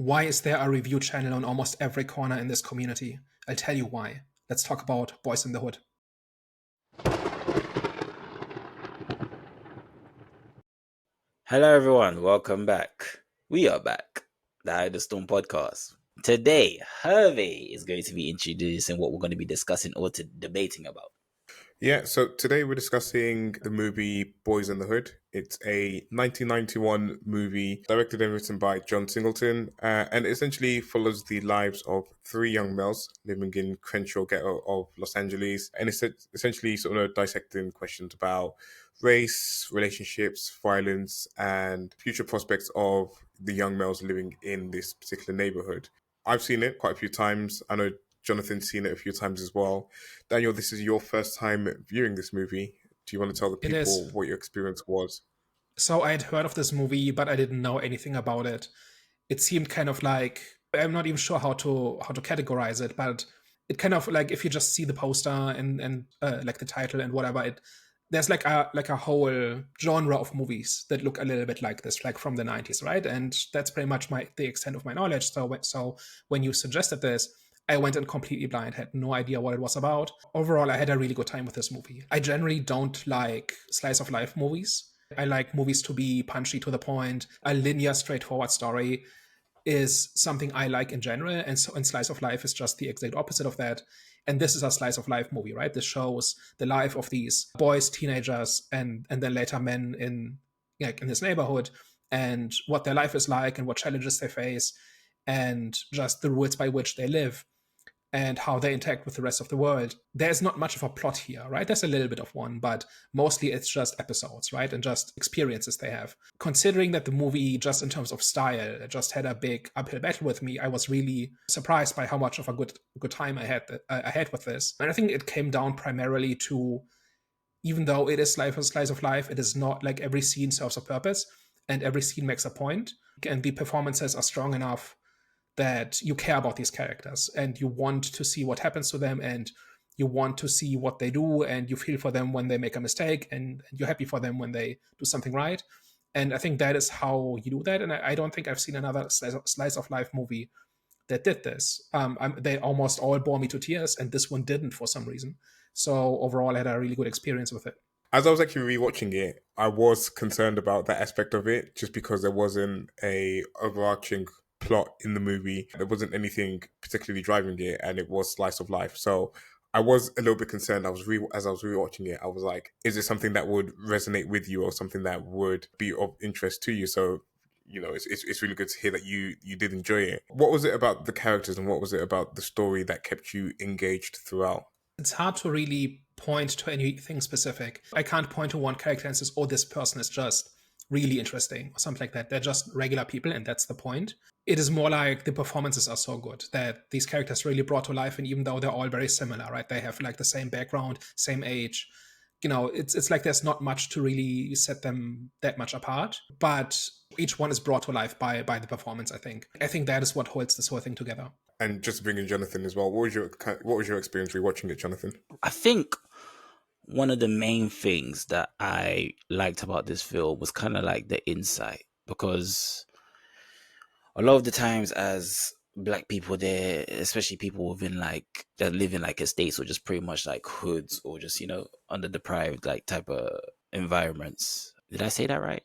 Why is there a review channel on almost every corner in this community? I'll tell you why. Let's talk about Boys in the Hood. Hello, everyone. Welcome back. We are back. The Hide the Storm podcast. Today, Hervey is going to be introducing what we're going to be discussing or debating about. Yeah, so today we're discussing the movie Boyz in the Hood. It's a 1991 movie directed and written by John Singleton, and essentially follows the lives of three young males living in Crenshaw ghetto of Los Angeles, and it's essentially sort of dissecting questions about race, relationships, violence, and future prospects of the young males living in this particular neighborhood. I've seen it quite a few times. I know Jonathan's seen it a few times as well. Daniel, this is your first time viewing this movie. Do you want to tell the people what your experience was? So I had heard of this movie, but I didn't know anything about it. It seemed kind of like, I'm not even sure how to categorize it, but it kind of like, if you just see the poster and like the title and whatever, there's like a whole genre of movies that look a little bit like this, like from the 90s, right? And that's pretty much the extent of my knowledge. So when you suggested this, I went in completely blind, had no idea what it was about. Overall, I had a really good time with this movie. I generally don't like slice of life movies. I like movies to be punchy to the point. A linear, straightforward story is something I like in general. And so, and slice of life is just the exact opposite of that. And this is a slice of life movie, right? This shows the life of these boys, teenagers, and then later men in this neighborhood, and what their life is like and what challenges they face, and just the rules by which they live and how they interact with the rest of the world. There's not much of a plot here, right? There's a little bit of one, but mostly it's just episodes, right? And just experiences they have. Considering that the movie, just in terms of style, just had a big uphill battle with me, I was really surprised by how much of a good time I had with this. And I think it came down primarily to, even though it is a slice of life, it is not like every scene serves a purpose and every scene makes a point. And the performances are strong enough that you care about these characters and you want to see what happens to them and you want to see what they do and you feel for them when they make a mistake and you're happy for them when they do something right. And I think that is how you do that. And I don't think I've seen another slice of life movie that did this. They almost all bore me to tears, and this one didn't for some reason. So overall, I had a really good experience with it. As I was actually rewatching it, I was concerned about that aspect of it, just because there wasn't a overarching plot in the movie. There wasn't anything particularly driving it, and it was slice of life. So I was a little bit concerned. As I was rewatching it, I was like, is it something that would resonate with you or something that would be of interest to you? So, it's really good to hear that you did enjoy it. What was it about the characters and what was it about the story that kept you engaged throughout? It's hard to really point to anything specific. I can't point to one character and says, oh, this person is just really interesting or something like that. They're just regular people, and that's the point. It is more like the performances are so good that these characters really brought to life, and even though they're all very similar, right? They have like the same background, same age. It's like there's not much to really set them that much apart, but each one is brought to life by the performance. I think that is what holds this whole thing together. And just bringing Jonathan as well, what was your experience rewatching it, Jonathan? I think one of the main things that I liked about this film was kind of like the insight, because a lot of the times as Black people there, especially people within that live in like estates or just pretty much like hoods or just, underdeprived like type of environments. Did I say that right?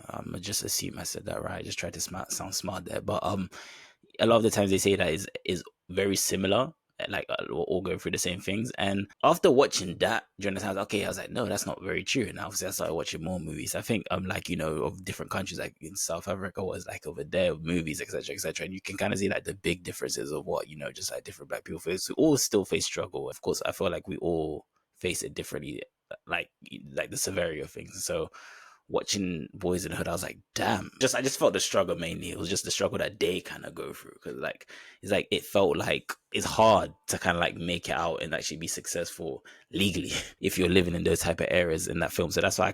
I just assume I said that right. I just tried to sound smart there. But a lot of the times they say that is very similar, like we're all going through the same things. And after watching that during the time, I was like, no, that's not very true. And obviously I started watching more movies. I think of different countries, like in South Africa was like over there, movies, etc., etc. And you can kind of see like the big differences of what, just like different Black people face. We all still face struggle. Of course, I feel like we all face it differently, like the severity of things. So watching Boyz in the Hood, I was like, damn. I just felt the struggle mainly. It was just the struggle that they kind of go through. Because it felt like it's hard to kind of like make it out and actually be successful legally if you're living in those type of areas in that film. So that's why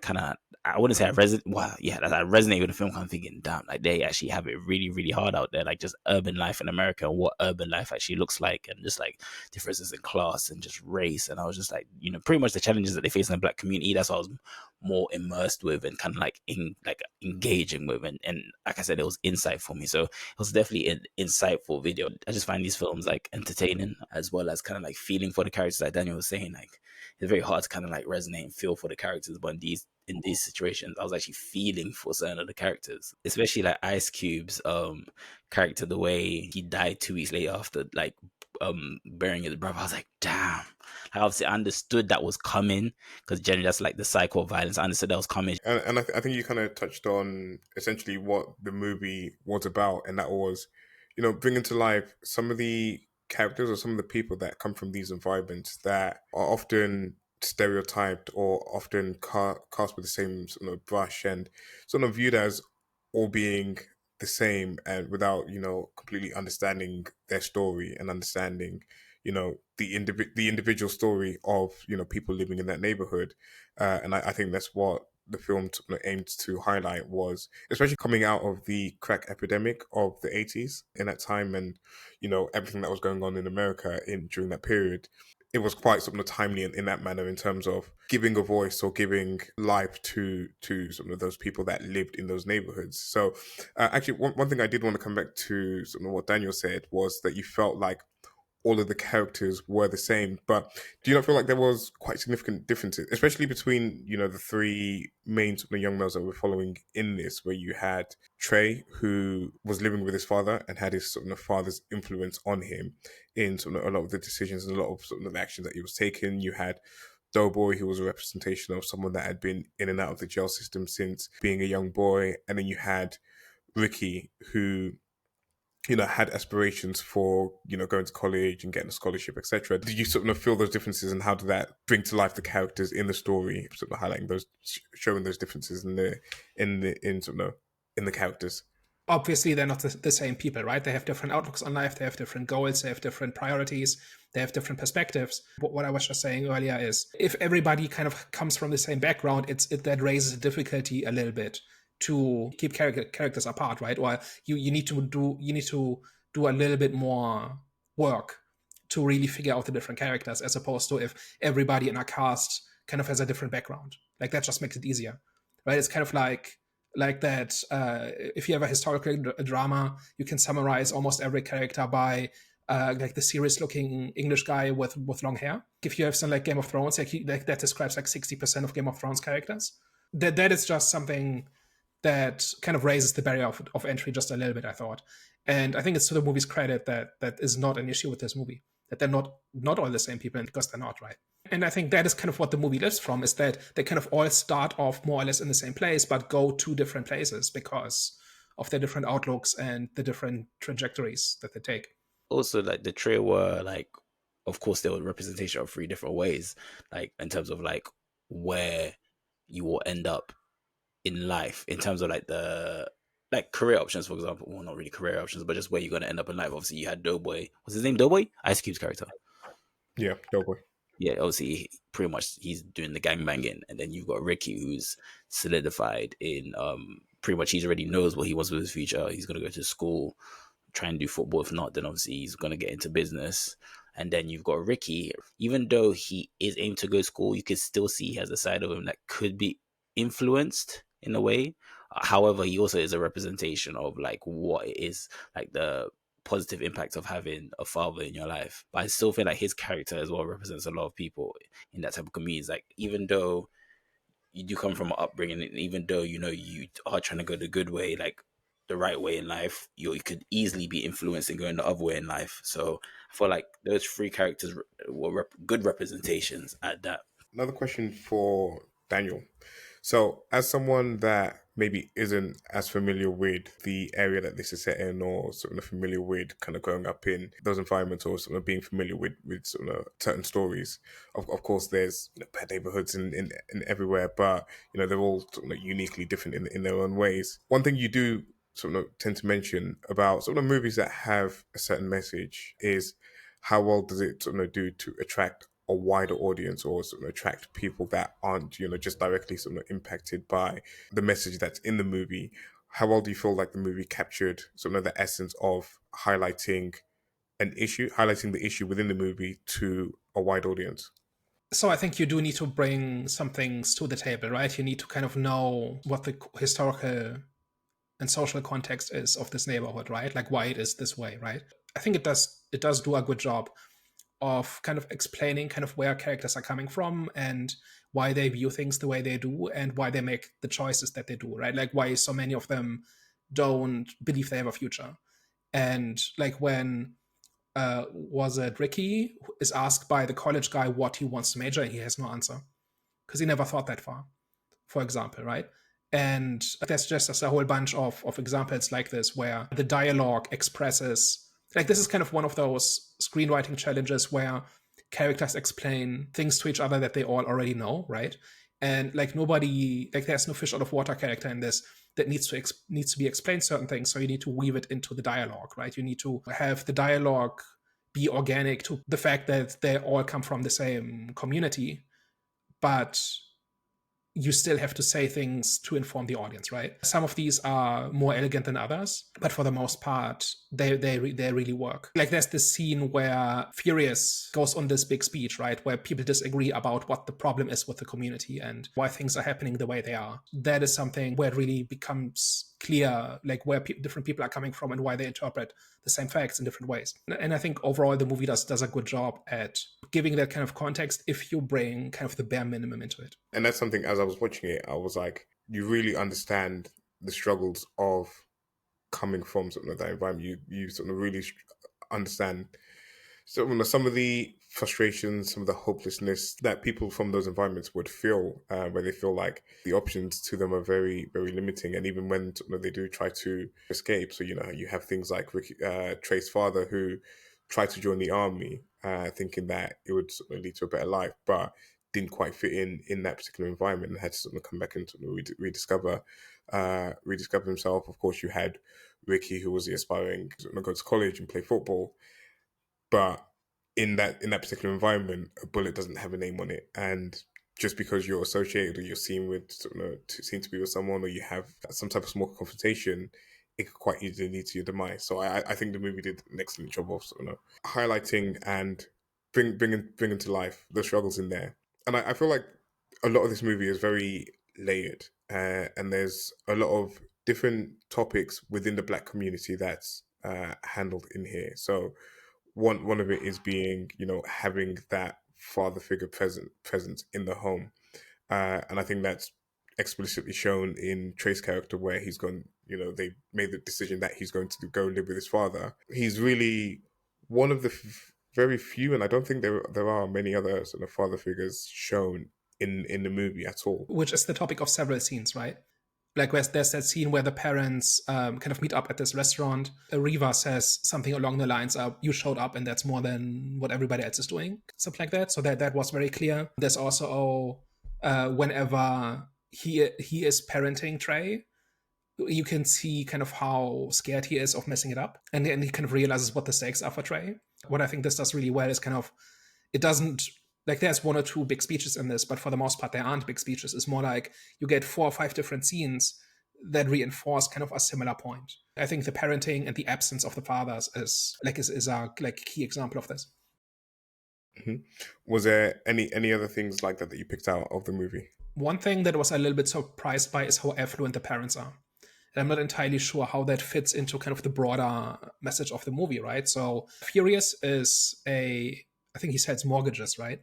I wouldn't say I resonate with the film. I'm thinking, damn, like they actually have it really, really hard out there. Like just urban life in America and what urban life actually looks like, and just like differences in class and just race. And I was just like, pretty much the challenges that they face in the Black community. That's what I was more immersed with and kind of like engaging with, and like I said, it was insight for me. So it was definitely an insightful video. I just find these films like entertaining, as well as kind of like feeling for the characters, like Daniel was saying. Like, it's very hard to kind of like resonate and feel for the characters, but in these situations I was actually feeling for certain of the characters, especially like Ice Cube's character, the way he died 2 weeks later after like burying his brother. I was like, damn. Like, obviously I understood that was coming, because generally that's like the cycle of violence. I understood that was coming. And I think you kind of touched on essentially what the movie was about, and that was, bringing to life some of the characters or some of the people that come from these environments that are often stereotyped or often cast with the same sort of brush and sort of viewed as all being the same, and without completely understanding their story and understanding the individual story of people living in that neighborhood. And I think that's what the film aimed to highlight, was especially coming out of the crack epidemic of the 80s in that time, and everything that was going on in America during that period. It was quite timely in that manner, in terms of giving a voice or giving life to some of those people that lived in those neighborhoods. So actually, one thing I did want to come back to, what Daniel said, was that you felt like all of the characters were the same. But do you not feel like there was quite significant differences, especially between, the three main young males that we're following in this, where you had Tre, who was living with his father and had his father's influence on him in a lot of the decisions and a lot of the actions that he was taking. You had Doughboy, who was a representation of someone that had been in and out of the jail system since being a young boy. And then you had Ricky, who had aspirations for, going to college and getting a scholarship, etc. Did you feel those differences, and how did that bring to life the characters in the story, highlighting those, showing those differences in the characters? Obviously, they're not the same people, right? They have different outlooks on life, they have different goals, they have different priorities, they have different perspectives. But what I was just saying earlier is, if everybody kind of comes from the same background, that raises the difficulty a little bit to keep characters apart, right? Or you need to do a little bit more work to really figure out the different characters, as opposed to if everybody in a cast kind of has a different background. Like, that just makes it easier, right? It's kind of like that. If you have a historical drama, you can summarize almost every character by like the serious-looking English guy with long hair. If you have something like Game of Thrones, like that describes like 60% of Game of Thrones characters. That is just something that kind of raises the barrier of entry just a little bit, I thought. And I think it's to the movie's credit that is not an issue with this movie, that they're not all the same people, because they're not, right? And I think that is kind of what the movie lives from, is that they kind of all start off more or less in the same place, but go to different places because of their different outlooks and the different trajectories that they take. Also, like, the Tre were like, of course, there was representation of three different ways, like in terms of like where you will end up in life, in terms of like the like career options, for example. Well, not really career options, but just where you're going to end up in life. Obviously, you had Doughboy. What's his name? Doughboy? Ice Cube's character. Yeah, Doughboy. Yeah, obviously, pretty much he's doing the gangbanging, and then you've got Ricky, who's solidified in pretty much, he already knows what he wants with his future. He's gonna go to school, try and do football. If not, then obviously he's gonna get into business. And then you've got Ricky. Even though he is aimed to go to school, you can still see he has a side of him that could be influenced in a way. However, he also is a representation of like what it is, like the positive impact of having a father in your life. But I still feel like his character as well represents a lot of people in that type of communities. Like, even though you do come from an upbringing, and even though you are trying to go the good way, like the right way in life, you could easily be influenced and going the other way in life. So I feel like those three characters were good representations at that. Another question for Daniel. So, as someone that maybe isn't as familiar with the area that this is set in, or familiar with kind of growing up in those environments, or being familiar with certain stories, of course, there's bad neighborhoods in everywhere, but they're all uniquely different in their own ways. One thing you do tend to mention about movies that have a certain message is how well does it do to attract a wider audience, or attract people that aren't just directly impacted by the message that's in the movie. How well do you feel like the movie captured the essence of highlighting the issue within the movie to a wide audience? So I think you do need to bring some things to the table, right? You need to kind of know what the historical and social context is of this neighborhood, right? Like why it is this way, right? I think it does do a good job of kind of explaining kind of where characters are coming from and why they view things the way they do and why they make the choices that they do, right? Like why so many of them don't believe they have a future. And like when was it Ricky is asked by the college guy what he wants to major, and he has no answer because he never thought that far, for example, right? And there's just a whole bunch of examples like this where the dialogue expresses, like, this is kind of one of those screenwriting challenges where characters explain things to each other that they all already know, right? And like nobody, like there's no fish out of water character in this that needs to be explained certain things. So you need to weave it into the dialogue, right? You need to have the dialogue be organic to the fact that they all come from the same community, but you still have to say things to inform the audience, right? Some of these are more elegant than others, but for the most part, they really work. Like there's this scene where Furious goes on this big speech, right, where people disagree about what the problem is with the community and why things are happening the way they are. That is something where it really becomes clear, like where different people are coming from and why they interpret the same facts in different ways. And I think overall the movie does a good job at giving that kind of context if you bring kind of the bare minimum into it. And that's something, as I was watching it, I was like, you really understand the struggles of coming from sort of that environment. You sort of really understand some of the frustrations, some of the hopelessness that people from those environments would feel, where they feel like the options to them are very, very limiting. And even when they do try to escape, so you have things like Ricky, Tre's father, who tried to join the army, thinking that it would sort of lead to a better life, but didn't quite fit in that particular environment and had to sort of come back and sort of rediscover himself. Of course, you had Ricky, who was the aspiring to go to college and play football, but in that particular environment, a bullet doesn't have a name on it, and just because you're associated or you're seen with seen to be with someone, or you have some type of small confrontation, it could quite easily lead to your demise. So I think the movie did an excellent job of highlighting and bringing to life the struggles in there. And I feel like a lot of this movie is very layered, and there's a lot of different topics within the Black community that's handled in here. So one of it is being, having that father figure present in the home, and I think that's explicitly shown in Tre's character, where he's gone. They made the decision that he's going to go live with his father. He's really one of the very few, and I don't think there are many other sort of father figures shown in the movie at all. Which is the topic of several scenes, right? Like there's that scene where the parents kind of meet up at this restaurant. Riva says something along the lines of, you showed up and that's more than what everybody else is doing, something like that. So that was very clear. There's also whenever he is parenting Tre, you can see kind of how scared he is of messing it up, and he kind of realizes what the stakes are for Tre. What I think this does really well is kind of, it doesn't, like there's one or two big speeches in this, but for the most part there aren't big speeches. It's more like you get 4 or 5 different scenes that reinforce kind of a similar point. I think the parenting and the absence of the fathers is a key example of this. Mm-hmm. Was there any other things like that you picked out of the movie? One thing that I was a little bit surprised by is how affluent the parents are. And I'm not entirely sure how that fits into kind of the broader message of the movie, right? So Furious is I think he sells mortgages, right?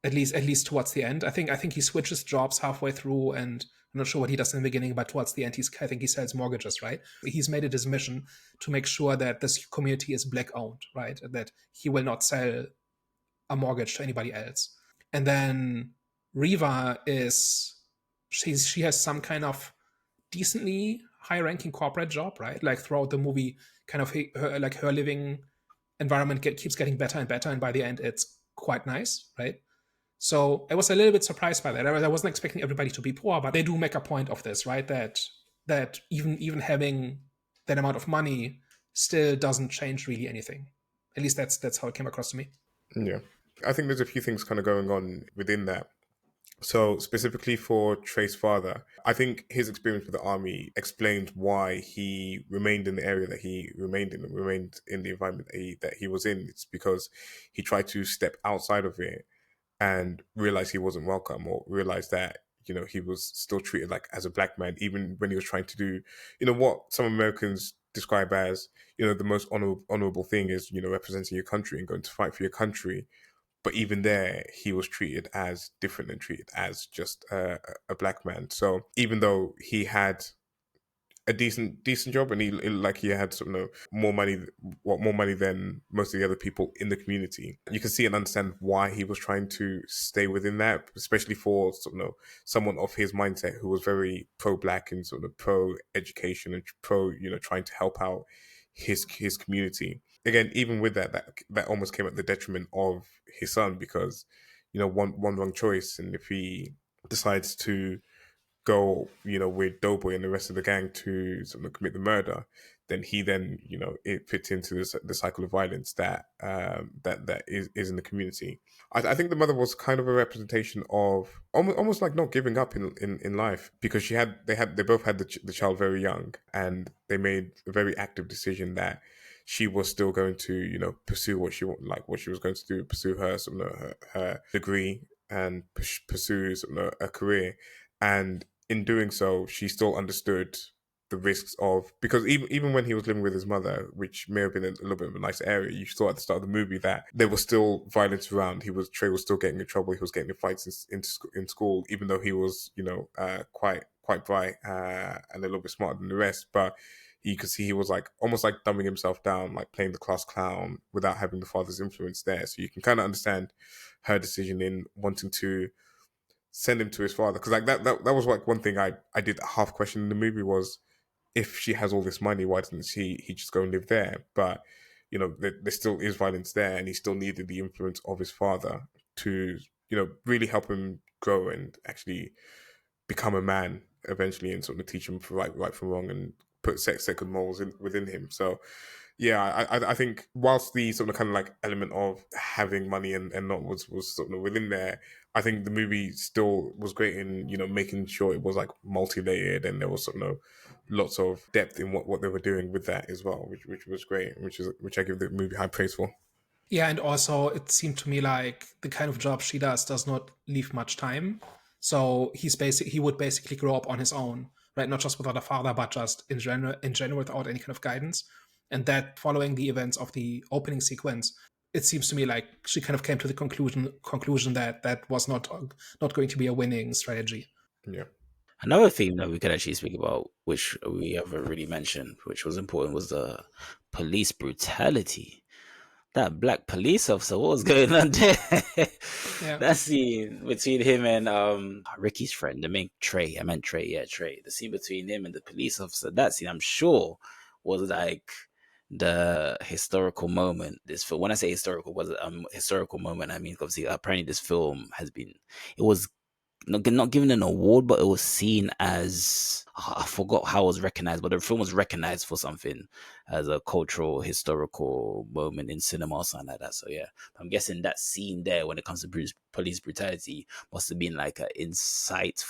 At least towards the end. I think he switches jobs halfway through, and I'm not sure what he does in the beginning, but towards the end, I think he sells mortgages, right? He's made it his mission to make sure that this community is Black owned, right? That he will not sell a mortgage to anybody else. And then Riva she has some kind of decently high-ranking corporate job, right? Like throughout the movie, kind of her living environment keeps getting better and better, and by the end, it's quite nice, right? So I was a little bit surprised by that. I wasn't expecting everybody to be poor, but they do make a point of this, right? That even having that amount of money still doesn't change really anything. At least that's how it came across to me. Yeah, I think there's a few things kind of going on within that. So specifically for Tre's father, I think his experience with the army explained why he remained in the area that he remained in the environment that he was in. It's because he tried to step outside of it and realized he wasn't welcome, or realized that he was still treated like as a black man, even when he was trying to do what some Americans describe as the most honorable thing is representing your country and going to fight for your country. But even there, he was treated as different and treated as just a black man. So even though he had a decent job, and he had more money, more money than most of the other people in the community, you can see and understand why he was trying to stay within that, especially for someone of his mindset who was very pro-black and pro education and pro trying to help out his community. Again, even with that almost came at the detriment of his son, because one wrong choice, and if he decides to go, with Doughboy and the rest of the gang to commit the murder, then it fits into the cycle of violence that that is in the community. I think the mother was kind of a representation of almost like not giving up in life, because they both had the child very young, and they made a very active decision that she was still going to pursue what she was going to do, pursue her degree, and pursue a career. And in doing so, she still understood the risks of, because even when he was living with his mother, which may have been a little bit of a nice area, you saw at the start of the movie that there was still violence around. Tre was still getting in trouble. He was getting in fights in school, even though he was quite bright and a little bit smarter than the rest. But you could see he was like almost like dumbing himself down, like playing the class clown without having the father's influence there. So you can kind of understand her decision in wanting to send him to his father, because like that was like one thing I did half question in the movie was, if she has all this money, why doesn't he just go and live there? But there still is violence there, and he still needed the influence of his father to really help him grow and actually become a man eventually, and teach him for right from wrong, and put second morals within him. So yeah, I think whilst the kind of like element of having money and not was within there, I think the movie still was great in making sure it was like multi-layered, and there was lots of depth in what they were doing with that as well, which was great, which I give the movie high praise for. Yeah, and also it seemed to me like the kind of job she does not leave much time. So he would basically grow up on his own, right? Not just without a father, but just in general without any kind of guidance. And that, following the events of the opening sequence, it seems to me like she kind of came to the conclusion that that was not going to be a winning strategy. Yeah. Another theme that we could actually speak about, which we haven't really mentioned, which was important, was the police brutality. That black police officer, what was going on there? Yeah. That scene between him and Ricky's friend, the main Tre. I meant Tre, yeah, Tre. The scene between him and the police officer, that scene, I'm sure, was like the historical moment. This film, when I say historical, was a historical moment. I mean, obviously, apparently, this film it was not given an award, but it was seen as, I forgot how it was recognized, but the film was recognized for something as a cultural historical moment in cinema or something like that. So yeah, I'm guessing that scene there, when it comes to police brutality, must have been like an insight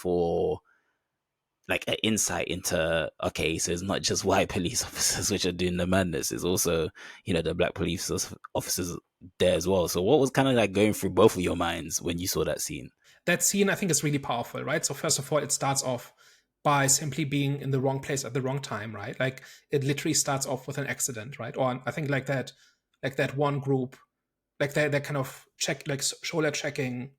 into, okay, so it's not just white police officers which are doing the madness, it's also the black police officers there as well. So what was kind of like going through both of your minds when you saw that scene? That scene, I think, is really powerful, right? So first of all, it starts off by simply being in the wrong place at the wrong time, right? Like it literally starts off with an accident, right? Or I think like that one group, like that kind of shoulder checking.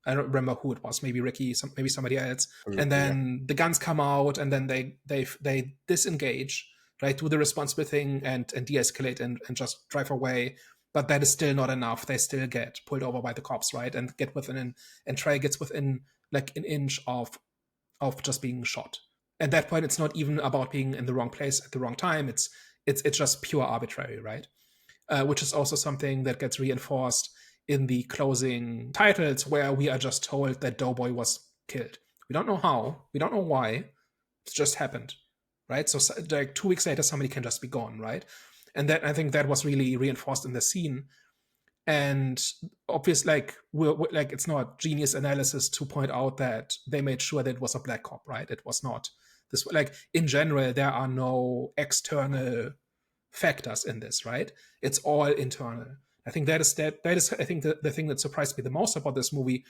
I don't remember who it was, maybe Ricky, maybe somebody else. And then the guns come out, and then they disengage, right? Do the responsible thing and de-escalate and just drive away. But that is still not enough. They still get pulled over by the cops, right? And get within, and Trey gets within like an inch of just being shot. At that point, it's not even about being in the wrong place at the wrong time. It's just pure arbitrary, right? Which is also something that gets reinforced in the closing titles, where we are just told that Doughboy was killed. We don't know how, we don't know why. It's just happened, right? So like 2 weeks later, somebody can just be gone, right? And that, I think that was really reinforced in the scene. And obviously, like we're like, it's not genius analysis to point out that they made sure that it was a black cop, right? It was not this. Like in general, there are no external factors in this, right? It's all internal. I think that is I think the thing that surprised me the most about this movie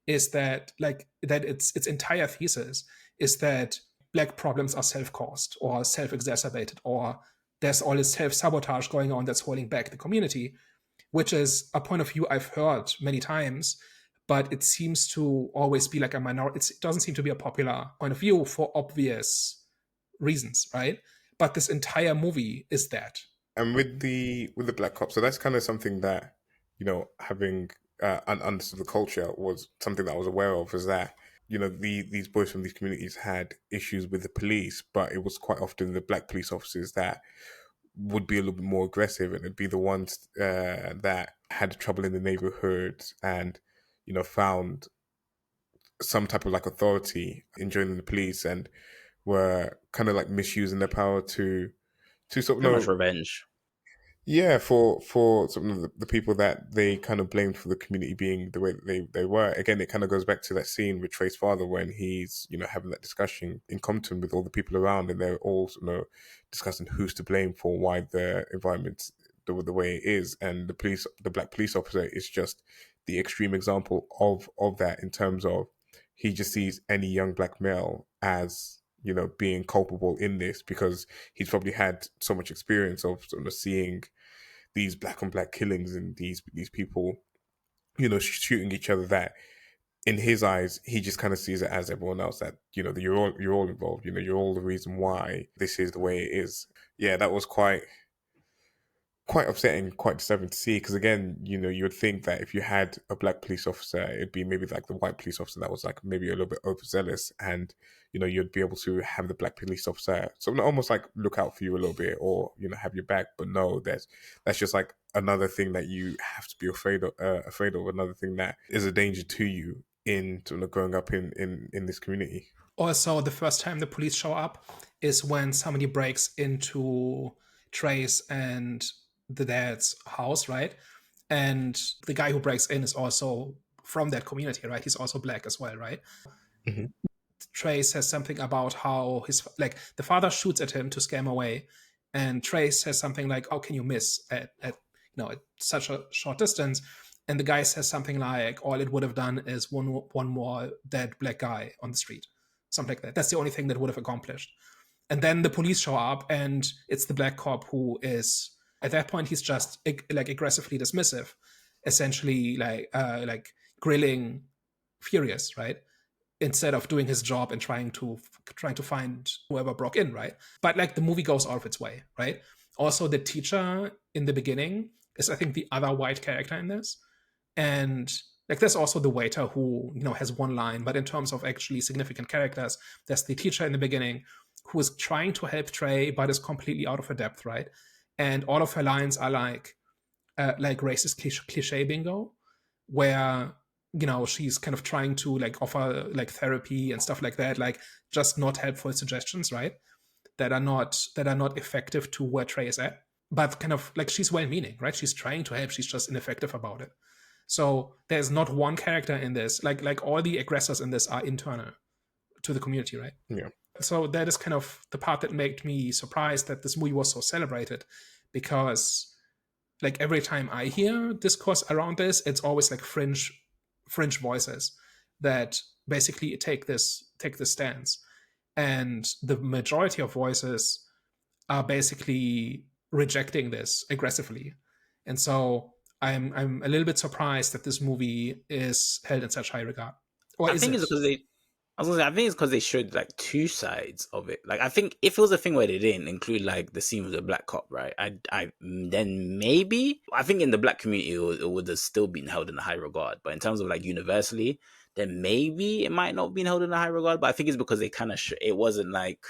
is that its entire thesis is that black problems are self-caused or self-exacerbated, or there's all this self-sabotage going on that's holding back the community, which is a point of view I've heard many times, but it seems to always be like a minority. It doesn't seem to be a popular point of view for obvious reasons, right? But this entire movie is that. And with the black cop, so that's kind of something that, having understood the culture was something that I was aware of, is that these boys from these communities had issues with the police, but it was quite often the black police officers that would be a little bit more aggressive, and it'd be the ones that had trouble in the neighborhood and found some type of like authority in joining the police, and were kind of like misusing their power to sort of Pretty know. much revenge. Yeah, for some of the people that they kind of blamed for the community being the way that they were. Again, it kind of goes back to that scene with Tre's father when he's, having that discussion in Compton with all the people around, and they're all, discussing who's to blame for why the environment's the way it is. And the black police officer is just the extreme example of that, in terms of he just sees any young black male as being culpable in this, because he's probably had so much experience of seeing these black on black killings and these people, shooting each other, that in his eyes he just kind of sees it as everyone else, that that you're all involved, you're all the reason why this is the way it is. Yeah, that was quite upsetting, quite disturbing to see, because again, you would think that if you had a black police officer, it'd be maybe like the white police officer that was like maybe a little bit overzealous, and you'd be able to have the black police officer so almost like look out for you a little bit, or have your back. But no, that's just like another thing that you have to be afraid of, another thing that is a danger to you in growing up in this community. Also, the first time the police show up is when somebody breaks into Tre's and the dad's house, right? And the guy who breaks in is also from that community, right? He's also black as well, right? Mm-hmm. Tre says something about how the father shoots at him to scare him away, and Tre says something like, "How can you miss at at such a short distance?" And the guy says something like, "All it would have done is one more dead black guy on the street," something like that. That's the only thing that would have accomplished. And then the police show up, and it's the black cop who is, at that point, he's just like aggressively dismissive, essentially like grilling Furious, right? Instead of doing his job and trying to find whoever broke in, right? But like the movie goes out of its way, right? Also, the teacher in the beginning is, I think, the other white character in this, and like there's also the waiter who has one line, but in terms of actually significant characters, there's the teacher in the beginning who is trying to help Tre but is completely out of her depth, right? And all of her lines are like racist cliche bingo, where she's kind of trying to like offer like therapy and stuff like that, like just not helpful suggestions, right? That are not effective to where Tre is at, but kind of like she's well-meaning, right? She's trying to help, she's just ineffective about it. So there's not one character in this, like all the aggressors in this are internal to the community, right? Yeah. So that is kind of the part that made me surprised that this movie was so celebrated, because like every time I hear discourse around this, it's always like fringe voices that basically take this stance, and the majority of voices are basically rejecting this aggressively. And so I'm a little bit surprised that this movie is held in such high regard. Or I think it's because they. I was gonna say, I think it's because they showed like two sides of it. Like, I think if it was a thing where they didn't include like the scene with the black cop, right? I then maybe I think in the black community it would have still been held in a high regard. But in terms of like universally, then maybe it might not have been held in a high regard. But I think it's because they kind of it wasn't like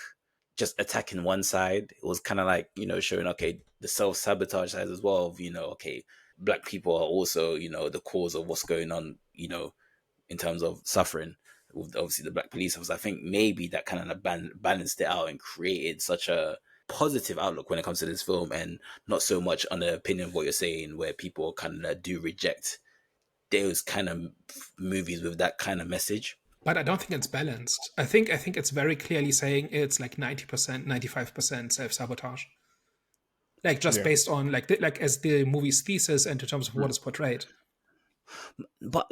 just attacking one side. It was kind of like showing, okay, the self-sabotage side as well of okay, black people are also the cause of what's going on in terms of suffering with obviously the black police officers. I think maybe that kind of balanced it out and created such a positive outlook when it comes to this film, and not so much on the opinion of what you're saying, where people kind of do reject those kind of movies with that kind of message. But I don't think it's balanced. I think it's very clearly saying it's like 90%, 95% self-sabotage. like just Yeah. based on like as the movie's thesis and in terms of what is portrayed. But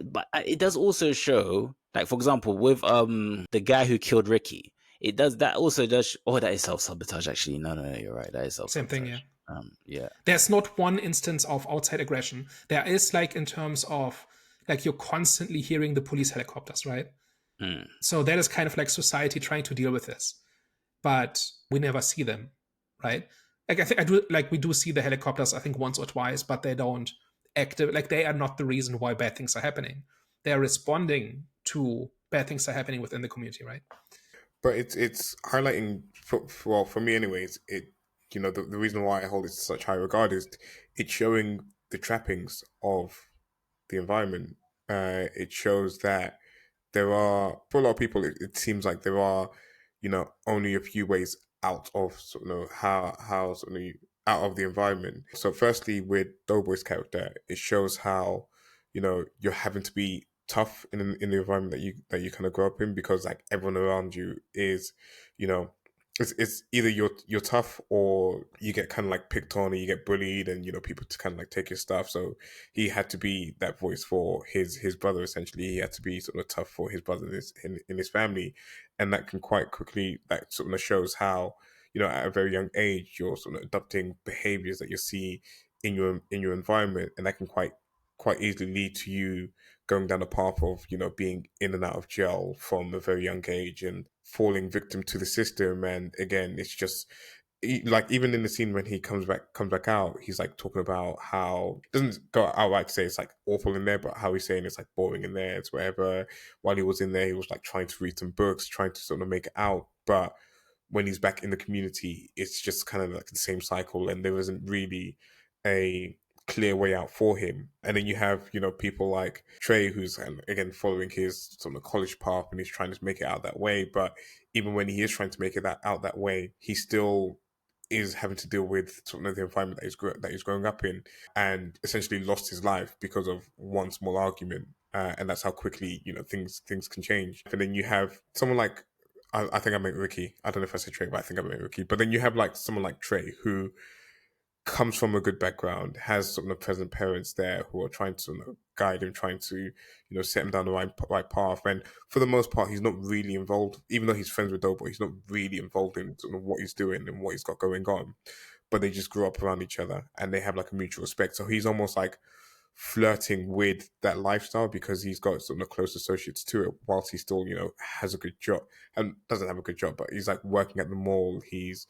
it does also show, like for example, with the guy who killed Ricky, it does that also does. Oh, that is self sabotage. Actually, no, you're right. That is self Same thing, yeah. sabotage. Yeah. There's not one instance of outside aggression. There is like in terms of like you're constantly hearing the police helicopters, right? Mm. So that is kind of like society trying to deal with this, but we never see them, right? Like I think I do like we do see the helicopters I think once or twice, but they don't active like they are not the reason why bad things are happening. They are responding to bad things that are happening within the community, right? But it's highlighting well, for me anyways, it, the reason why I hold it to such high regard is it's showing the trappings of the environment. It shows that there are, for a lot of people, it seems like there are, only a few ways out of how sort of out of the environment. So firstly, with Doughboy's character, it shows how, you're having to be tough in the environment that you kind of grow up in, because like everyone around you is, you know, it's either you're tough or you get kind of like picked on, or you get bullied, and people to kind of like take your stuff. So he had to be that voice for his brother. Essentially, he had to be sort of tough for his brother in his family, and that can quite quickly, that sort of shows how, at a very young age you're sort of adopting behaviors that you see in your environment, and that can quite easily lead to you going down a path of being in and out of jail from a very young age and falling victim to the system. And again, it's just like, even in the scene when he comes back out, he's like talking about how, doesn't go outright to say it's like awful in there, but how he's saying it's like boring in there, it's whatever. While he was in there, he was like trying to read some books, trying to sort of make it out, but when he's back in the community, it's just kind of like the same cycle, and there isn't really a clear way out for him. And then you have, people like Tre, who's again following his sort of college path, and he's trying to make it out that way. But even when he is trying to make it out that way, he still is having to deal with sort of the environment that he's growing up in, and essentially lost his life because of one small argument. And that's how quickly things can change. And then you have someone like, I think I meant Ricky. I don't know if I said Tre, but I think I meant Ricky. But then you have like someone like Tre, who comes from a good background, has sort of present parents there who are trying to guide him, trying to set him down the right path. And for the most part, he's not really involved, even though he's friends with Doughboy. He's not really involved in sort of what he's doing and what he's got going on. But they just grew up around each other, and they have like a mutual respect. So he's almost like flirting with that lifestyle because he's got sort of close associates to it, whilst he still has a good job, and doesn't have a good job, but he's like working at the mall. He's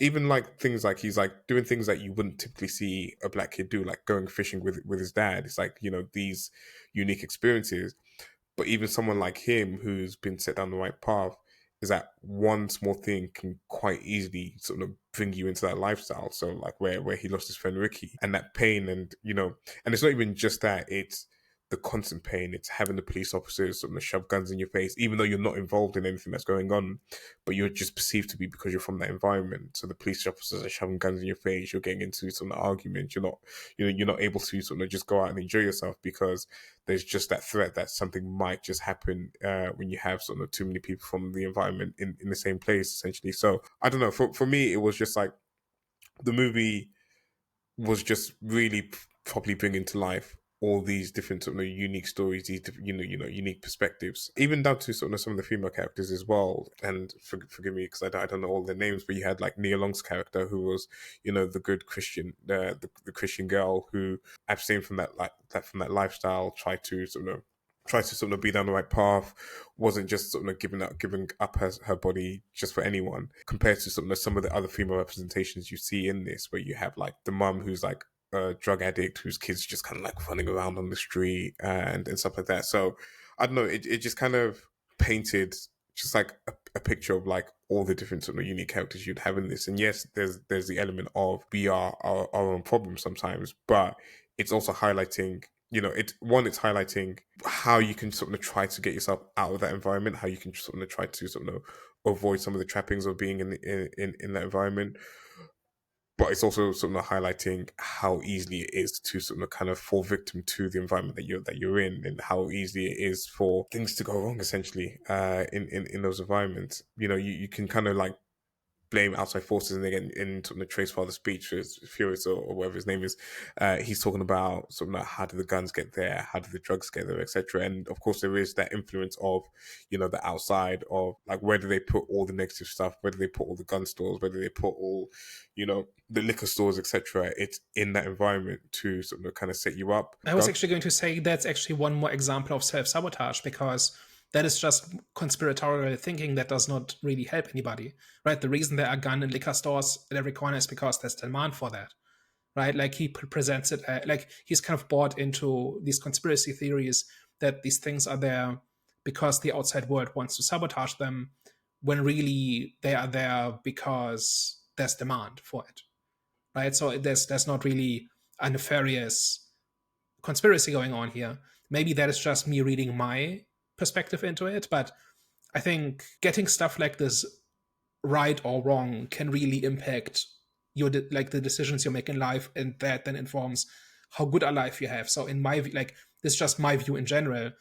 even like things like, he's like doing things that you wouldn't typically see a black kid do, like going fishing with his dad. It's like these unique experiences. But even someone like him, who's been set down the right path, is that one small thing can quite easily sort of bring you into that lifestyle. So like where he lost his friend Ricky, and that pain, and and it's not even just that, it's the constant pain. It's having the police officers sort of shove guns in your face, even though you're not involved in anything that's going on, but you're just perceived to be because you're from that environment. So the police officers are shoving guns in your face. You're getting into some argument. You're not able to sort of just go out and enjoy yourself, because there's just that threat that something might just happen when you have sort of too many people from the environment in the same place, essentially. So I don't know. For me, it was just like the movie was just really properly bringing to life all these different sort of unique stories, these unique perspectives, even down to sort of some of the female characters as well. And forgive me because I don't know all their names, but you had like Nia Long's character, who was the good Christian, the Christian girl who abstained from that lifestyle, tried to sort of be down the right path, wasn't just sort of giving up her body just for anyone, compared to sort of some of the other female representations you see in this, where you have like the mum who's like a drug addict whose kids just kind of like running around on the street and stuff like that. So I don't know, it just kind of painted just like a picture of like all the different sort of unique characters you'd have in this. And yes, there's the element of we are our own problems sometimes, but it's also highlighting it's highlighting how you can sort of try to get yourself out of that environment, how you can sort of try to sort of avoid some of the trappings of being in that environment. But it's also sort of highlighting how easily it is to sort of kind of fall victim to the environment that you're in, and how easy it is for things to go wrong, essentially, in those environments. You can kind of like blame outside forces. And again, in sort of Tre's father's speech, Furious or whatever his name is, he's talking about sort of like, how did the guns get there, how did the drugs get there, etc. And of course, there is that influence of, you know, the outside of like, where do they put all the negative stuff, where do they put all the gun stores, where do they put all, you know, the liquor stores, etc. It's in that environment to sort of kind of set you up. I was actually going to say that's actually one more example of self-sabotage, because that is just conspiratorial thinking that does not really help anybody, right? The reason there are gun and liquor stores at every corner is because there's demand for that, right? Like he presents it like he's kind of bought into these conspiracy theories that these things are there because the outside world wants to sabotage them, when really they are there because there's demand for it, right? So there's not really a nefarious conspiracy going on here. Maybe that is just me reading my perspective into it, but I think getting stuff like this right or wrong can really impact your like the decisions you make in life, and that then informs how good a life you have. So in my like this is just my view in general,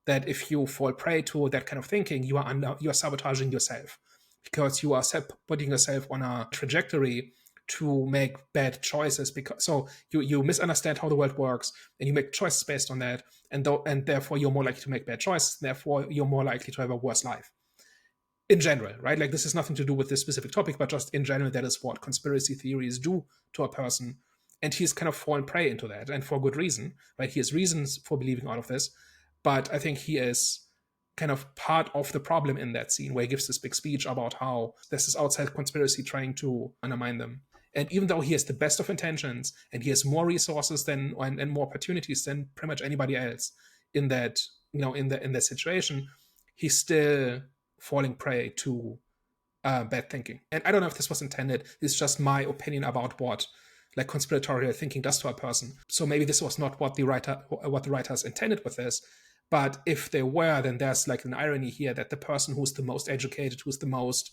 that if you fall prey to that kind of thinking, you are sabotaging yourself, because you are putting yourself on a trajectory to make bad choices, because so you misunderstand how the world works and you make choices based on that, and therefore you're more likely to make bad choices, and therefore you're more likely to have a worse life in general, right? Like this has nothing to do with this specific topic, but just in general, that is what conspiracy theories do to a person, and he's kind of fallen prey into that, and for good reason, right? He has reasons for believing all of this, but I think he is kind of part of the problem in that scene, where he gives this big speech about how there's this outside conspiracy trying to undermine them. And even though he has the best of intentions and he has more resources than and more opportunities than pretty much anybody else in that, you know, in that situation, he's still falling prey to bad thinking. And I don't know if this was intended. It's just my opinion about what like conspiratorial thinking does to a person. So maybe this was not what the writers intended with this. But if they were, then there's like an irony here that the person who's the most educated, who's the most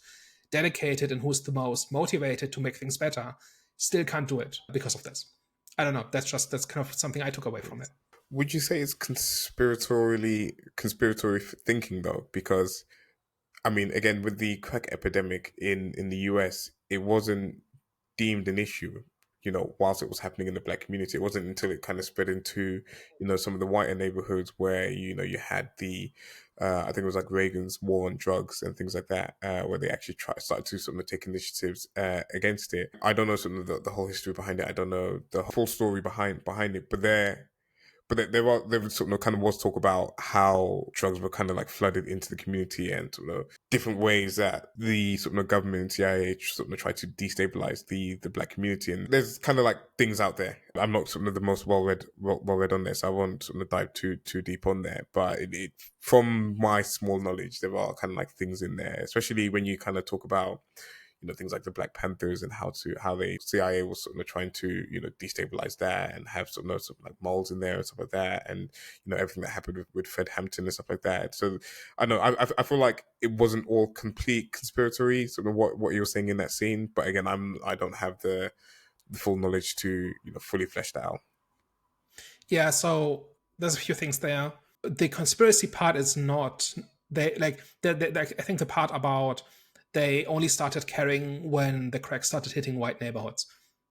dedicated, and who's the most motivated to make things better still can't do it because of this. I don't know. That's kind of something I took away from it. Would you say it's conspiratory thinking though? Because I mean, again, with the crack epidemic in the US, it wasn't deemed an issue, you know, whilst it was happening in the black community. It wasn't until it kind of spread into, you know, some of the whiter neighborhoods where, you know, you had the, I think it was like Reagan's war on drugs and things like that, where they actually started to sort of take initiatives against it. I don't know sort of the whole history behind it. I don't know the full story behind it, but there sort of kind of was talk about how drugs were kind of like flooded into the community, and sort of different ways that the sort of government and CIA sort of tried to destabilize the black community. And there's kind of like things out there. I'm not sort of the most well read on this. I won't sort of dive too deep on there. But it from my small knowledge, there are kind of like things in there, especially when you kind of talk about, you know, things like the Black Panthers and how the CIA was sort of trying to, you know, destabilize that and have sort of like moles in there and stuff like that, and, you know, everything that happened with Fred Hampton and stuff like that. So I know I feel like it wasn't all complete conspiratory, sort of what you were saying in that scene, but again, I don't have the full knowledge to, you know, fully flesh that out. Yeah, so there's a few things there. The conspiracy part is not I think the part about they only started caring when the crack started hitting white neighborhoods.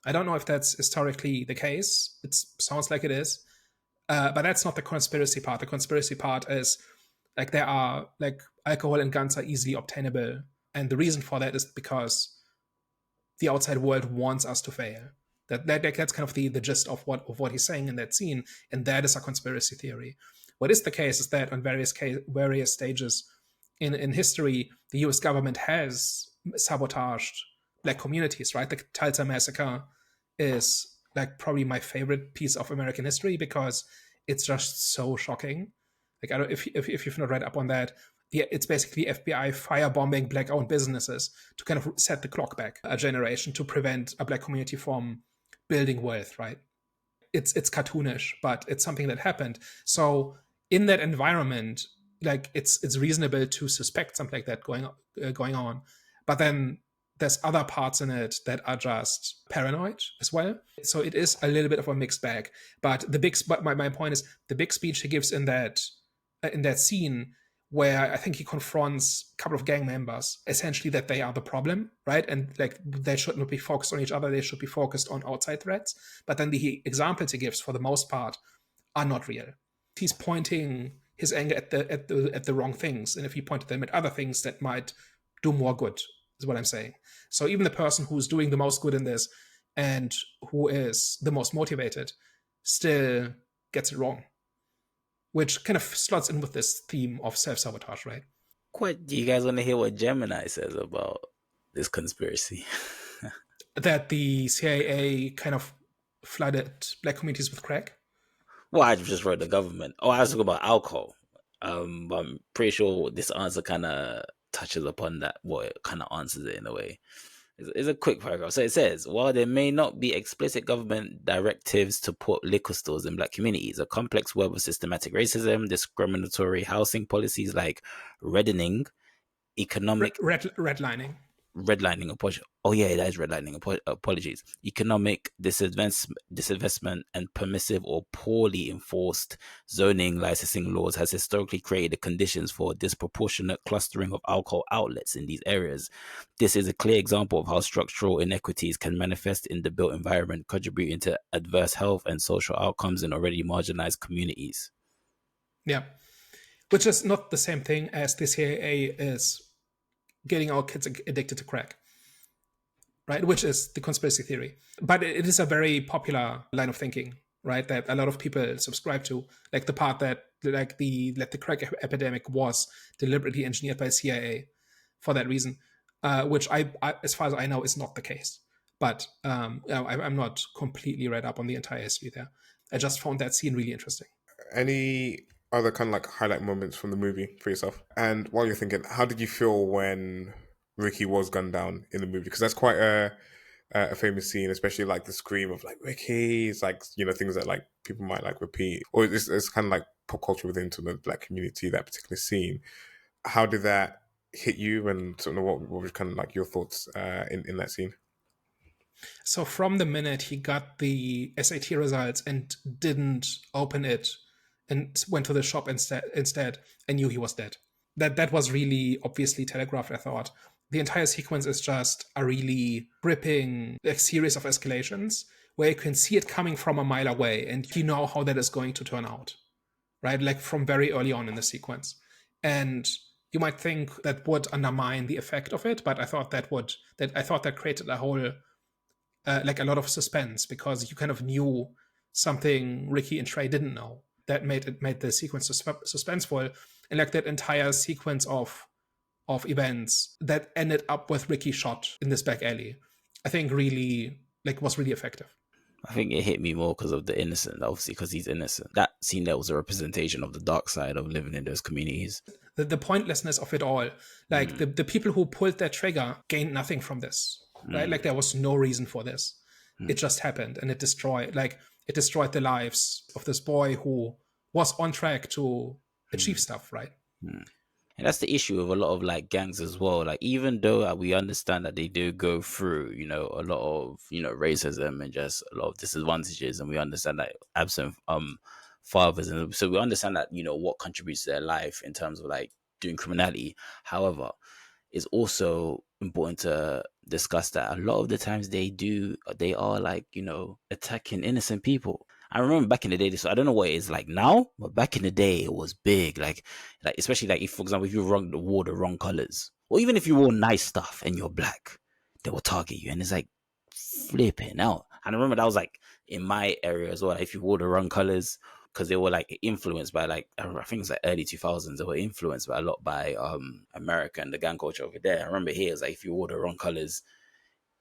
I don't know if that's historically the case. It sounds like it is. But that's not the conspiracy part. The conspiracy part is like there are like alcohol and guns are easily obtainable. And the reason for that is because the outside world wants us to fail. That's kind of the gist of what he's saying in that scene. And that is a conspiracy theory. What is the case is that on various stages in history, the US government has sabotaged black communities, right? The Tulsa Massacre is like probably my favorite piece of American history because it's just so shocking. Like, I don't, if you've not read up on that, it's basically FBI firebombing black-owned businesses to kind of set the clock back a generation to prevent a black community from building wealth, right? It's cartoonish, but it's something that happened. So in that environment, like it's reasonable to suspect something like that going on, but then there's other parts in it that are just paranoid as well. So it is a little bit of a mixed bag. But my point is the big speech he gives in that scene where I think he confronts a couple of gang members, essentially that they are the problem, right? And like they should not be focused on each other, they should be focused on outside threats. But then the examples he gives, for the most part, are not real. He's pointing his anger at the wrong things, and if he pointed them at other things that might do more good, is what I'm saying. So even the person who's doing the most good in this and who is the most motivated still gets it wrong, which kind of slots in with this theme of self-sabotage, right? Do you guys want to hear what Gemini says about this conspiracy? That the CIA kind of flooded black communities with crack. Well, I just wrote the government. Oh, I was talking about alcohol. But I'm pretty sure this answer kind of touches upon that. Well, it kind of answers it in a way. It's a quick paragraph. So it says, while there may not be explicit government directives to put liquor stores in black communities, a complex web of systematic racism, discriminatory housing policies like redlining, economic redlining. Oh yeah, that is redlining. Apologies. Economic disinvestment and permissive or poorly enforced zoning licensing laws has historically created conditions for disproportionate clustering of alcohol outlets in these areas. This is a clear example of how structural inequities can manifest in the built environment, contributing to adverse health and social outcomes in already marginalized communities. Yeah, which is not the same thing as the CIA is getting our kids addicted to crack, right? Which is the conspiracy theory. But it is a very popular line of thinking, right? That a lot of people subscribe to, like the part that the crack epidemic was deliberately engineered by CIA for that reason, which I, as far as I know, is not the case. But I'm not completely read up on the entire history there. I just found that scene really interesting. Any other kind of like highlight moments from the movie for yourself? And while you're thinking, how did you feel when Ricky was gunned down in the movie? Because that's quite a famous scene, especially like the scream of like Ricky. It's like, you know, things that like people might like repeat, or it's kind of like pop culture within the black community, that particular scene. How did that hit you, and sort of what was kind of like your thoughts in that scene? So from the minute he got the SAT results and didn't open it and went to the shop instead, I knew he was dead. That was really obviously telegraphed, I thought. The entire sequence is just a really gripping series of escalations where you can see it coming from a mile away and you know how that is going to turn out, right? Like from very early on in the sequence. And you might think that would undermine the effect of it, but I thought that created a whole like a lot of suspense, because you kind of knew something Ricky and Tre didn't know. That made the sequence suspenseful, and like that entire sequence of events that ended up with Ricky shot in this back alley, I think really was really effective. I think it hit me more because of the innocent, obviously, because he's innocent. That scene there was a representation of the dark side of living in those communities. The pointlessness of it all. Like the people who pulled that trigger gained nothing from this, right? Like there was no reason for this. It just happened, and it destroyed the lives of this boy who was on track to achieve stuff, right? And that's the issue with a lot of like gangs as well. Like even though we understand that they do go through, you know, a lot of, you know, racism and just a lot of disadvantages, and we understand that absent fathers, and so we understand that, you know, what contributes to their life in terms of like doing criminality. However, it's also important to discuss that a lot of the times they are like, you know, attacking innocent people. I remember back in the day, so I don't know what it is like now, but back in the day it was big. Like especially like if, for example, if you wore the wrong colors, or even if you wore nice stuff and you're black, they will target you, and it's like flipping out. And I remember that was like in my area as well. If you wore the wrong colors, because they were like influenced by like, I think it's like early 2000s, they were influenced by a lot by America and the gang culture over there. I remember here it's like if you wore the wrong colors,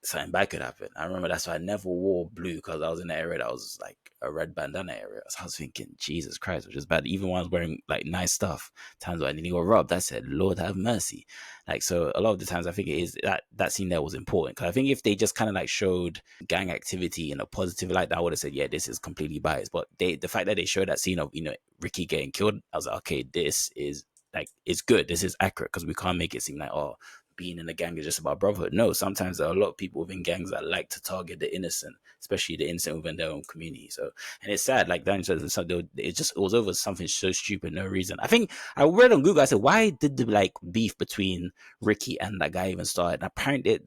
something bad could happen. I remember that's why I never wore blue, because I was in an area that was like a red bandana area. So I was thinking, Jesus Christ, which is bad. Even when I was wearing like nice stuff, times when I nearly got robbed, I said, Lord have mercy. Like, so a lot of the times I think it is that scene there was important, because I think if they just kind of like showed gang activity in a positive light, I would have said, yeah, this is completely biased. But the fact that they showed that scene of, you know, Ricky getting killed, I was like, okay, this is like, it's good. This is accurate, because we can't make it seem like, oh, being in a gang is just about brotherhood. No, sometimes there are a lot of people within gangs that like to target the innocent, especially the innocent within their own community. So, and it's sad, like Dan says, it was over something so stupid, no reason. I think I read on Google, I said, why did the like beef between Ricky and that guy even start? And apparently,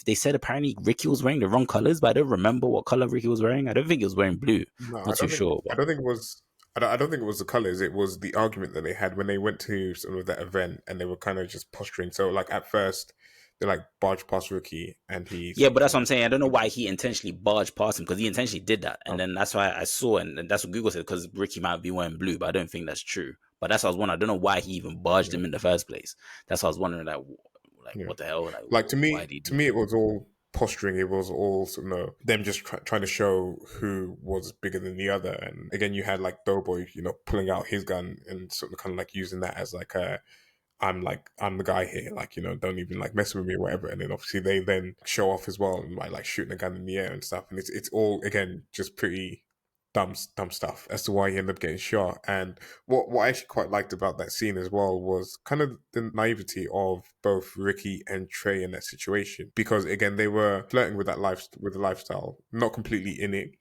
they said apparently Ricky was wearing the wrong colors, but I don't remember what color Ricky was wearing. I don't think he was wearing blue. No, Not too sure. I But don't think it was. I don't think it was the colors. It was the argument that they had when they went to sort of that event, and they were kind of just posturing. So, like at first, they like barged past Ricky, and he yeah, sort but of that's kind what of I'm saying. I don't know why he intentionally barged past him, because he intentionally did that, and oh, then that's why I saw, and that's what Google said, because Ricky might be wearing blue, but I don't think that's true. But that's what I was wondering. I don't know why he even barged yeah, him in the first place. That's what I was wondering. Like yeah. what the hell? Like, Like why did he to do me, that? it was all posturing. It was all sort of, them just trying to show who was bigger than the other. And again, you had like Doughboy, pulling out his gun and sort of kind of like using that as like a I'm the guy here, like, don't even like mess with me or whatever. And then obviously they then show off as well by like shooting a gun in the air and stuff. And it's all again just pretty dumb stuff as to why he ended up getting shot. And what I actually quite liked about that scene as well was kind of the naivety of both Ricky and Tre in that situation, because again they were flirting with the lifestyle, not completely in it,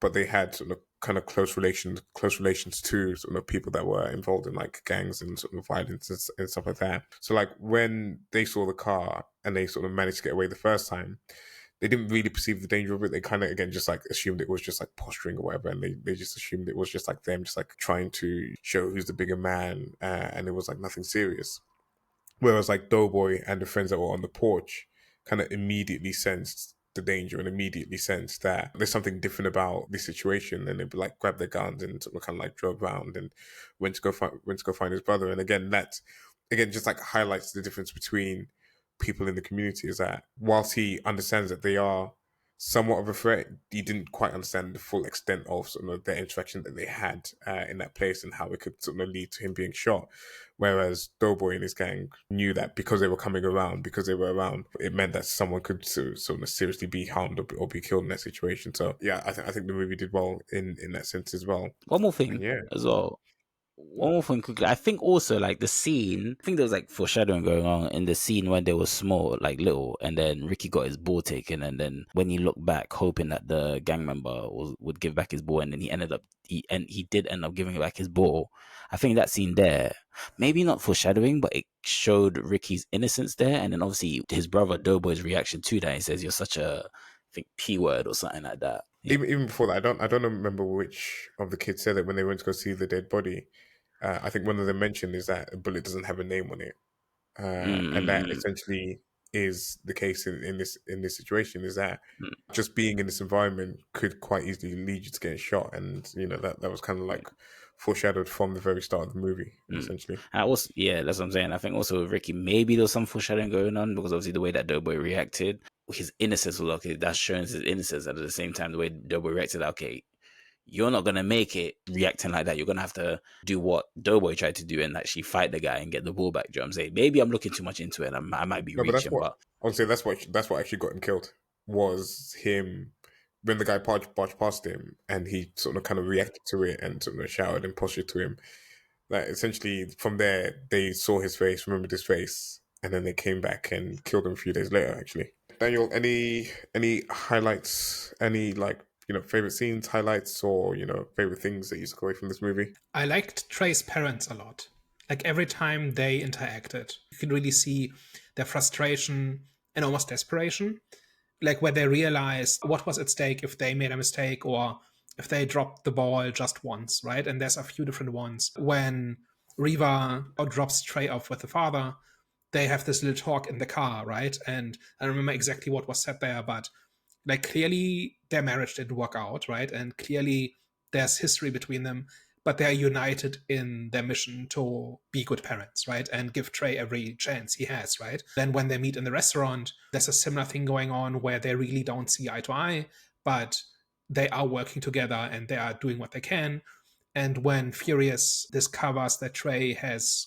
but they had sort of kind of close relations to sort of people that were involved in like gangs and sort of violence and stuff like that. So like when they saw the car and they sort of managed to get away the first time, they didn't really perceive the danger of it. They kind of again just like assumed it was just like posturing or whatever, and they just assumed it was just like them just like trying to show who's the bigger man, and it was like nothing serious. Whereas like Doughboy and the friends that were on the porch kind of immediately sensed the danger and immediately sensed that there's something different about this situation, and they'd like grab their guns and sort of kind of like drove around and went to go find his brother. And again, that again just like highlights the difference between people in the community, is that whilst he understands that they are somewhat of a threat, he didn't quite understand the full extent of sort of the interaction that they had in that place and how it could sort of lead to him being shot. Whereas Doughboy and his gang knew that because they were coming around, it meant that someone could sort of seriously be harmed or be killed in that situation. So yeah, I think the movie did well in that sense as well. One more And thing yeah, as well. One more thing quickly. I think also like the scene, I think there was like foreshadowing going on in the scene when they were small, like little, and then Ricky got his ball taken, and then when he looked back, hoping that the gang member would give back his ball, and then he did end up giving back his ball. I think that scene there, maybe not foreshadowing, but it showed Ricky's innocence there, and then obviously his brother Doughboy's reaction to that. He says, "You're such a, I think, P word or something like that." Yeah. even before that, I don't remember which of the kids said it when they went to go see the dead body. I think one of them mentioned is that a bullet doesn't have a name on it, and that Mm-mm-mm. essentially is the case in this situation. Is that just being in this environment could quite easily lead you to getting shot, and that was kind of like foreshadowed from the very start of the movie, Mm. essentially. I also, yeah, that's what I'm saying. I think also with Ricky, maybe there was some foreshadowing going on, because obviously the way that Doughboy reacted, his innocence was okay. That shows his innocence, and at the same time, the way Doughboy reacted, okay, you're not gonna make it reacting like that. You're gonna have to do what Doughboy tried to do and actually fight the guy and get the ball back. Do you know what I'm saying? Maybe I'm looking too much into it. I might be No, but reaching, but I would say that's what actually got him killed, was him when the guy barged past him and he sort of kind of reacted to it and sort of shouted and postured to him. Like essentially from there they saw his face, remembered his face, and then they came back and killed him a few days later. Actually, Daniel, any highlights? Any like favorite scenes, highlights, or favorite things that you took away from this movie? I liked Tre's parents a lot. Like every time they interacted, you could really see their frustration and almost desperation. Like where they realized what was at stake if they made a mistake or if they dropped the ball just once, right? And there's a few different ones. When Reva drops Tre off with the father, they have this little talk in the car, right? And I don't remember exactly what was said there, but like clearly their marriage didn't work out, right? And clearly there's history between them, but they're united in their mission to be good parents, right? And give Tre every chance he has, right? Then when they meet in the restaurant, there's a similar thing going on where they really don't see eye to eye, but they are working together and they are doing what they can. And when Furious discovers that Tre has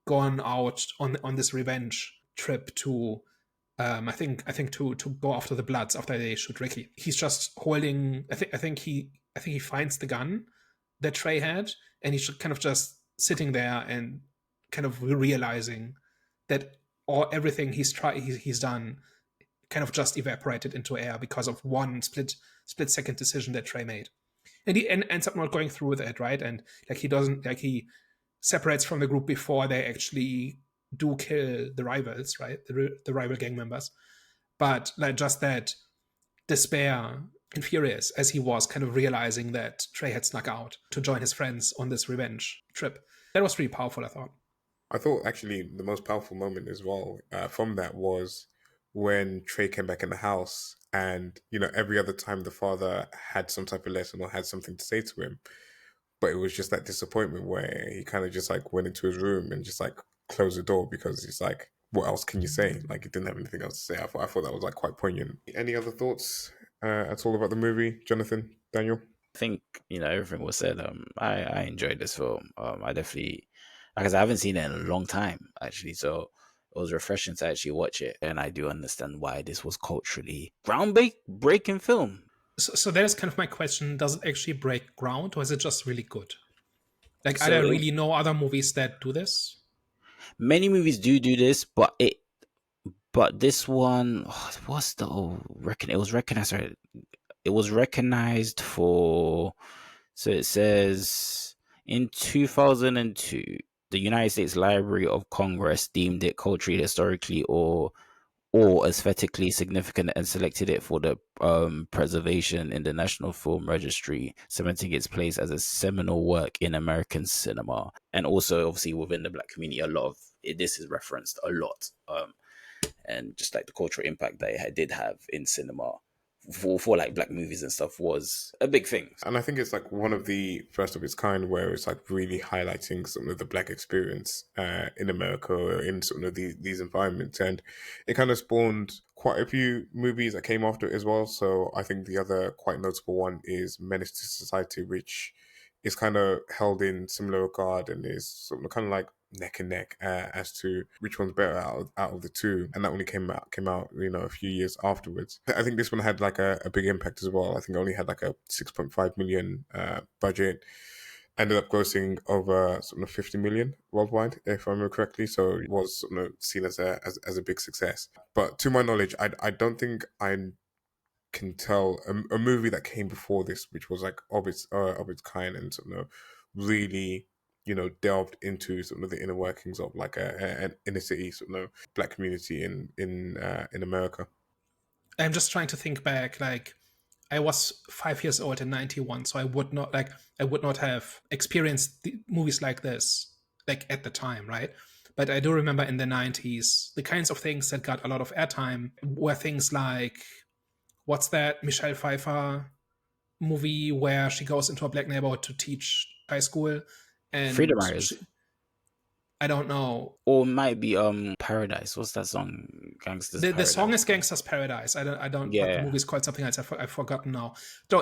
gone out on this revenge trip to I think to go after the Bloods after they shoot Ricky. He's just holding. I think he finds the gun that Tre had, and he's kind of just sitting there and kind of realizing that or everything he's done kind of just evaporated into air because of one split second decision that Tre made. And he ends up not going through with it, right? And like he separates from the group before they actually do kill the rivals, right? The rival gang members. But like just that despair and furious as he was kind of realizing that Tre had snuck out to join his friends on this revenge trip. That was really powerful, I thought. I thought actually the most powerful moment as well from that was when Tre came back in the house, and every other time the father had some type of lesson or had something to say to him, but it was just that disappointment where he kind of just like went into his room and just like closed the door because he's like, what else can you say? Like he didn't have anything else to say. I thought that was like quite poignant. Any other thoughts at all about the movie, Jonathan, Daniel? I think everything was said. I enjoyed this film. I definitely, because I haven't seen it in a long time actually, so it was refreshing to actually watch it, and I do understand why this was culturally groundbreaking film. So there's kind of my question: does it actually break ground, or is it just really good? Like, are So there really no other movies that do this? many movies do this, but this one, what's the it was recognized. Right? It was recognized for. So it says in 2002, the United States Library of Congress deemed it culturally, historically, or aesthetically significant and selected it for the preservation in the National Film Registry, cementing its place as a seminal work in American cinema. And also, obviously, within the Black community, a lot of this is referenced a lot, and just like the cultural impact that it did have in cinema for like Black movies and stuff was a big thing. And I think it's like one of the first of its kind where it's like really highlighting some of the Black experience in America or in some of these environments. And it kind of spawned quite a few movies that came after it as well. So I think the other quite notable one is Menace to Society, which is kind of held in similar regard and is sort of kind of like neck and neck as to which one's better out of the two, and that only came out a few years afterwards. I think this one had like a big impact as well. I think it only had like a 6.5 million budget, ended up grossing over sort of 50 million worldwide, if I remember correctly. So it was sort of seen as a big success. But to my knowledge, I don't think I can tell a movie that came before this, which was like of its kind and sort of really delved into sort of the inner workings of like an inner city sort of Black community in America. I'm just trying to think back. Like, I was 5 years old in '91, so I would not have experienced movies like this like at the time, right? But I do remember in the '90s, the kinds of things that got a lot of airtime were things like, what's that Michelle Pfeiffer movie where she goes into a Black neighborhood to teach high school, and Freedom Riders. I don't know. Or it might be Paradise. What's that song? Gangsters The Paradise. song is Gangsters Paradise. I don't. But the Yeah. movie's called something else. I've forgotten now.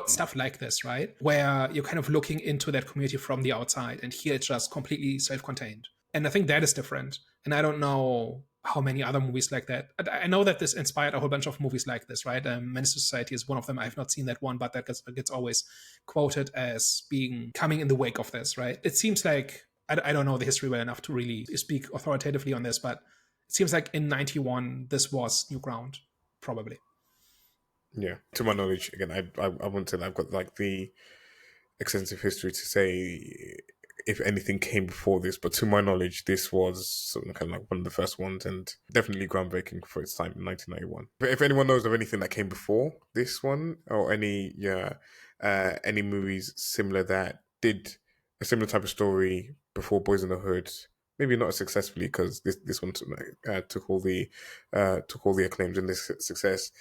Stuff like this, right? Where you're kind of looking into that community from the outside, and here it's just completely self-contained. And I think that is different. And I don't know how many other movies like that. I know that this inspired a whole bunch of movies like this, right? Menace to Society is one of them. I've not seen that one, but that gets always quoted as being coming in the wake of this, right? It seems like, I don't know the history well enough to really speak authoritatively on this, but it seems like in '91 this was new ground, probably. Yeah, to my knowledge, again, I wouldn't say that I've got like the extensive history to say if anything came before this, but to my knowledge, this was sort of kind of like one of the first ones and definitely groundbreaking for its time in 1991. But if anyone knows of anything that came before this one or any movies similar that did a similar type of story before Boys in the Hood, maybe not as successfully because this one took all the acclaims and this success,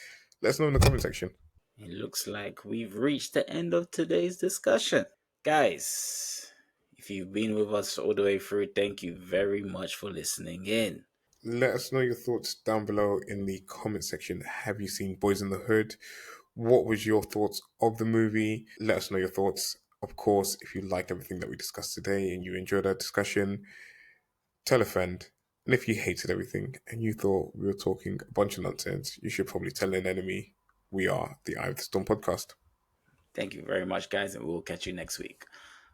let us know in the comment section. It looks like we've reached the end of today's discussion. Guys, if you've been with us all the way through, thank you very much for listening in. Let us know your thoughts down below in the comment section. Have you seen Boys in the Hood? What was your thoughts of the movie? Let us know your thoughts. Of course, if you liked everything that we discussed today and you enjoyed our discussion, tell a friend. And if you hated everything and you thought we were talking a bunch of nonsense, you should probably tell an enemy. We are the Eye of the Storm podcast. Thank you very much, guys, and we'll catch you next week.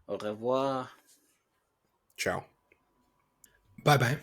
Au revoir. Ciao. Bye-bye.